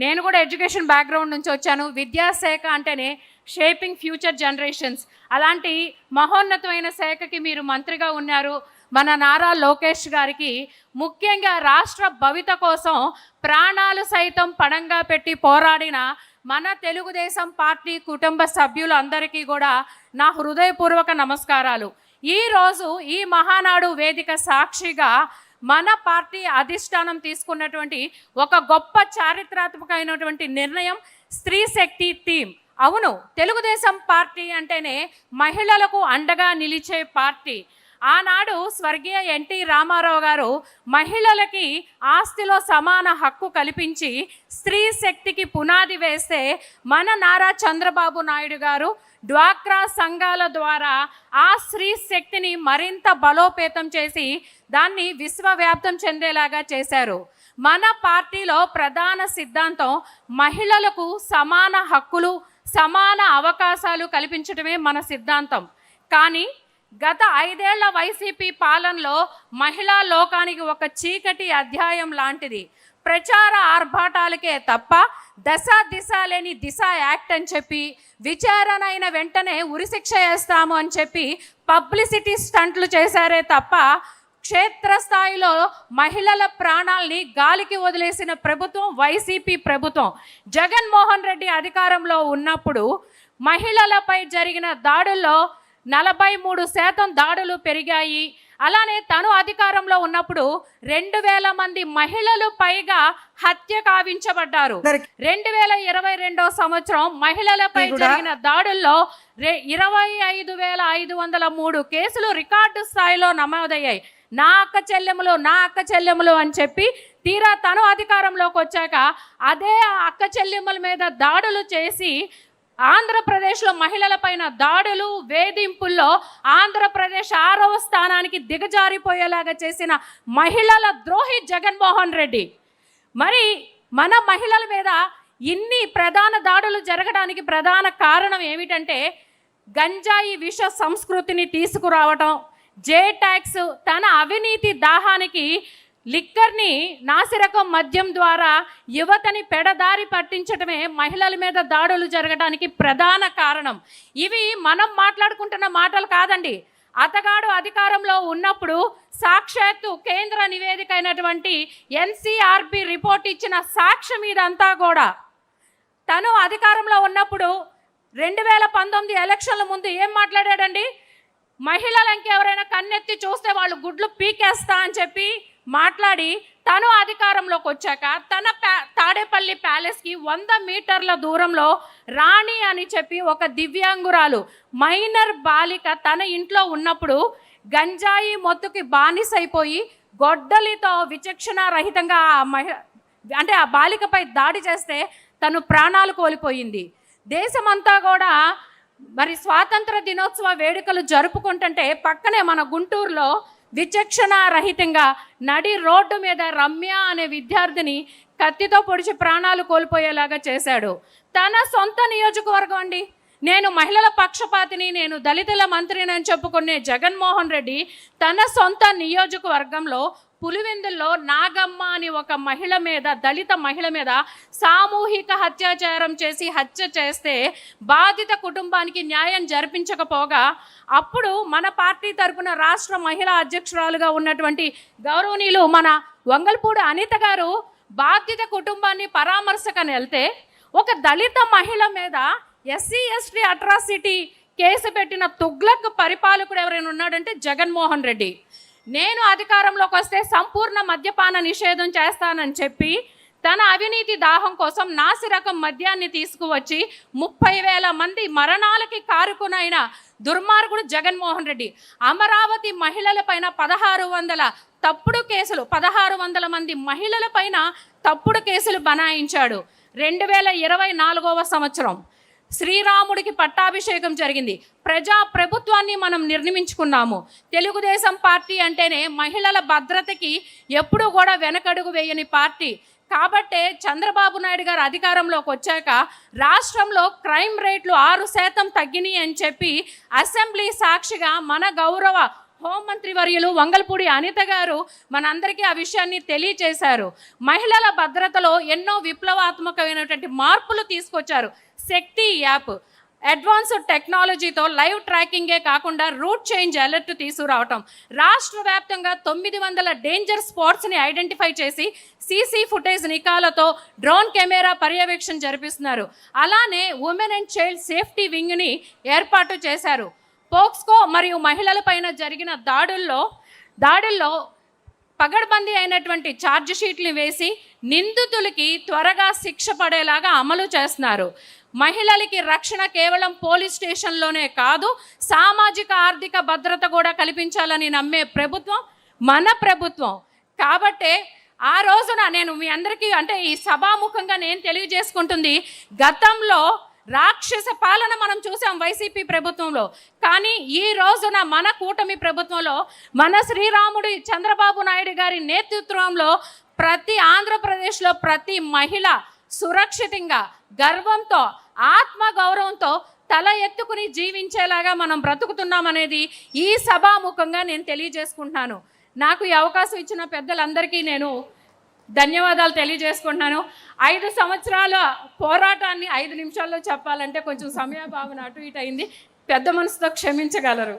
నేను కూడా education background నుంచి వచ్చాను. విద్యాశాఖ అంటేనే షేపింగ్ ఫ్యూచర్ జనరేషన్స్. అలాంటి మహోన్నతమైన శాఖకి మీరు మంత్రిగా ఉన్నారు. మన నారా లోకేష్ గారికి ముఖ్యంగా రాష్ట్ర భవిత కోసం ప్రాణాలు సైతం పణంగా పెట్టి పోరాడిన మన తెలుగుదేశం పార్టీ కుటుంబ సభ్యులందరికీ కూడా నా హృదయపూర్వక నమస్కారాలు. ఈరోజు ఈ మహానాడు వేదిక సాక్షిగా మన పార్టీ అధిష్టానం తీసుకున్నటువంటి ఒక గొప్ప చారిత్రాత్మకమైనటువంటి నిర్ణయం స్త్రీ శక్తి థీమ్. అవును, తెలుగుదేశం పార్టీ అంటేనే మహిళలకు అండగా నిలిచే పార్టీ. ఆనాడు స్వర్గీయ ఎన్టీ రామారావు గారు మహిళలకి ఆస్తిలో సమాన హక్కు కల్పించి స్త్రీ శక్తికి పునాది వేస్తే మన నారా చంద్రబాబు నాయుడు గారు డ్వాక్రా సంఘాల ద్వారా ఆ స్త్రీ శక్తిని మరింత బలోపేతం చేసి దాన్ని విశ్వవ్యాప్తం చెందేలాగా చేశారు. మన పార్టీలో ప్రధాన సిద్ధాంతం మహిళలకు సమాన హక్కులు, సమాన అవకాశాలు కల్పించడమే మన సిద్ధాంతం. కానీ గత 5 ఏళ్ల వైసీపీ పాలనలో మహిళా లోకానికి ఒక చీకటి అధ్యాయం లాంటిది. ప్రచార ఆర్భాటాలకే తప్ప దశ దిశ లేని దిశ యాక్ట్ అని చెప్పి, విచారణ అయిన వెంటనే ఉరిశిక్ష వేస్తాము అని చెప్పి పబ్లిసిటీ స్టంట్లు చేశారే తప్ప క్షేత్రస్థాయిలో మహిళల ప్రాణాల్ని గాలికి వదిలేసిన ప్రభుత్వం వైసీపీ ప్రభుత్వం. జగన్మోహన్ రెడ్డి అధికారంలో ఉన్నప్పుడు మహిళలపై జరిగిన దాడుల్లో 43% దాడులు పెరిగాయి. అలానే తను అధికారంలో ఉన్నప్పుడు 2000 మంది మహిళలు పైగా హత్య కావించబడ్డారు. 2022 సంవత్సరం మహిళలపై జరిగిన దాడుల్లో 25,503 కేసులు రికార్డు స్థాయిలో నమోదయ్యాయి. నా అక్క చెల్లెములు అని చెప్పి తీరా తను అధికారంలోకి వచ్చాక అదే అక్క చెల్లెముల మీద దాడులు చేసి ఆంధ్రప్రదేశ్లో మహిళలపైన దాడులు, వేధింపుల్లో ఆంధ్రప్రదేశ్ 6వ స్థానానికి దిగజారిపోయేలాగా చేసిన మహిళల ద్రోహి జగన్మోహన్ రెడ్డి. మరి మన మహిళల మీద ఇన్ని ప్రధాన దాడులు జరగడానికి ప్రధాన కారణం ఏమిటంటే గంజాయి విష సంస్కృతిని తీసుకురావటం, జే ట్యాక్స్, తన అవినీతి దాహానికి లిక్కర్ని, నాసిరకం మద్యం ద్వారా యువతని పెడదారి పట్టించడమే మహిళల మీద దాడులు జరగడానికి ప్రధాన కారణం. ఇవి మనం మాట్లాడుకుంటున్న మాటలు కాదండి. అతగాడు అధికారంలో ఉన్నప్పుడు సాక్షాత్తు కేంద్ర నివేదిక అయినటువంటి ఎన్సీఆర్బి రిపోర్ట్ ఇచ్చిన సాక్ష్యం ఇదంతా కూడా. తను అధికారంలో ఉన్నప్పుడు 2019 ఎలక్షన్ల ముందు ఏం మాట్లాడాడండి? మహిళలు ఇంకెవరైనా కన్నెత్తి చూస్తే వాళ్ళు గుడ్లు పీకేస్తా అని చెప్పి మాట్లాడి తను అధికారంలోకి వచ్చాక తన తాడేపల్లి ప్యాలెస్కి 100 మీటర్ల దూరంలో రాణి అని చెప్పి ఒక దివ్యాంగురాలు మైనర్ బాలిక తన ఇంట్లో ఉన్నప్పుడు గంజాయి మొత్తుకి బానిసైపోయి గొడ్డలితో విచక్షణ రహితంగా ఆ బాలికపై దాడి చేస్తే తను ప్రాణాలు కోల్పోయింది. దేశమంతా కూడా మరి స్వాతంత్ర దినోత్సవ వేడుకలు జరుపుకుంటుంటే పక్కనే మన గుంటూరులో విచక్షణ రహితంగా నడి రోడ్డు మీద రమ్య అనే విద్యార్థిని కత్తితో పొడిచి ప్రాణాలు కోల్పోయేలాగా చేశాడు. తన సొంత నియోజకవర్గం అండి. నేను మహిళల పక్షపాతిని, నేను దళితుల మంత్రిని అని చెప్పుకునే జగన్మోహన్ రెడ్డి తన సొంత నియోజకవర్గంలో పులివెందుల్లో నాగమ్మ అని ఒక మహిళ మీద, దళిత మహిళ మీద సామూహిక అత్యాచారం చేసి హత్య చేస్తే బాధిత కుటుంబానికి న్యాయం జరిపించకపోగా అప్పుడు మన పార్టీ తరపున రాష్ట్ర మహిళా అధ్యక్షురాలుగా ఉన్నటువంటి గౌరవనీయులు మన వంగల్పూడి అనిత గారు బాధిత కుటుంబాన్ని పరామర్శకని వెళ్తే ఒక దళిత మహిళ మీద SC/ST అట్రాసిటీ కేసు పెట్టిన తుగ్లక్ పరిపాలకుడు ఎవరైనా ఉన్నాడంటే జగన్మోహన్ రెడ్డి. నేను అధికారంలోకి వస్తే సంపూర్ణ మద్యపాన నిషేధం చేస్తానని చెప్పి తన అవినీతి దాహం కోసం నాసిరకం మద్యాన్ని తీసుకువచ్చి 30,000 మంది మరణాలకి కారుకునైన దుర్మార్గుడు జగన్మోహన్ రెడ్డి. అమరావతి మహిళలపైన 1600 తప్పుడు కేసులు, 1600 మంది మహిళలపైన తప్పుడు కేసులు బనాయించాడు. 2024వ సంవత్సరం శ్రీరాముడికి పట్టాభిషేకం జరిగింది. ప్రభుత్వాన్ని మనం నిర్మించుకున్నాము. తెలుగుదేశం పార్టీ అంటేనే మహిళల భద్రతకి ఎప్పుడూ కూడా వెనకడుగు వేయని పార్టీ. కాబట్టే చంద్రబాబు నాయుడు గారు అధికారంలోకి వచ్చాక రాష్ట్రంలో క్రైమ్ రేట్లు 6% తగ్గినాయి అని చెప్పి అసెంబ్లీ సాక్షిగా మన గౌరవ హోంమంత్రి వర్యులు వంగల్పూడి అనిత గారు మనందరికీ ఆ విషయాన్ని తెలియచేశారు. మహిళల భద్రతలో ఎన్నో విప్లవాత్మకమైనటువంటి మార్పులు తీసుకొచ్చారు. శక్తి యాప్ అడ్వాన్స్డ్ టెక్నాలజీతో లైవ్ ట్రాకింగే కాకుండా రూట్ చేంజ్ అలర్ట్ తీసుకురావటం, రాష్ట్ర వ్యాప్తంగా 900 డేంజర్ స్పాట్స్ని ఐడెంటిఫై చేసి సీసీ ఫుటేజ్ నికాలతో డ్రోన్ కెమెరా పర్యవేక్షణ జరిపిస్తున్నారు. అలానే ఉమెన్ అండ్ చైల్డ్ సేఫ్టీ వింగ్ని ఏర్పాటు చేశారు. పోక్స్కో మరియు మహిళలపైన జరిగిన దాడుల్లో పగడ్బందీ అయినటువంటి ఛార్జ్ షీట్లు వేసి నిందితులకి త్వరగా శిక్ష పడేలాగా అమలు చేస్తున్నారు. మహిళలకి రక్షణ కేవలం పోలీస్ స్టేషన్లోనే కాదు, సామాజిక ఆర్థిక భద్రత కూడా కల్పించాలని నమ్మే ప్రభుత్వం మన ప్రభుత్వం. కాబట్టే ఆ రోజున నేను మీ అందరికీ అంటే ఈ సభాముఖంగా నేను తెలియజేసుకుంటుంది, గతంలో రాక్షస పాలన మనం చూసాం వైసీపీ ప్రభుత్వంలో. కానీ ఈ రోజున మన కూటమి ప్రభుత్వంలో మన శ్రీరాముడు చంద్రబాబు నాయుడు గారి నేతృత్వంలో ప్రతి ఆంధ్రప్రదేశ్లో ప్రతి మహిళ సురక్షితంగా, గర్వంతో, ఆత్మగౌరవంతో తల ఎత్తుకుని జీవించేలాగా మనం బ్రతుకుతున్నామనేది ఈ సభాముఖంగా నేను తెలియజేసుకుంటున్నాను. నాకు ఈ అవకాశం ఇచ్చిన పెద్దలందరికీ నేను ధన్యవాదాలు తెలియజేసుకుంటున్నాను. 5 సంవత్సరాల పోరాటాన్ని 5 నిమిషాల్లో చెప్పాలంటే కొంచెం సమయభావన అటు ఇటు అయింది. పెద్ద మనసుతో క్షమించగలరు.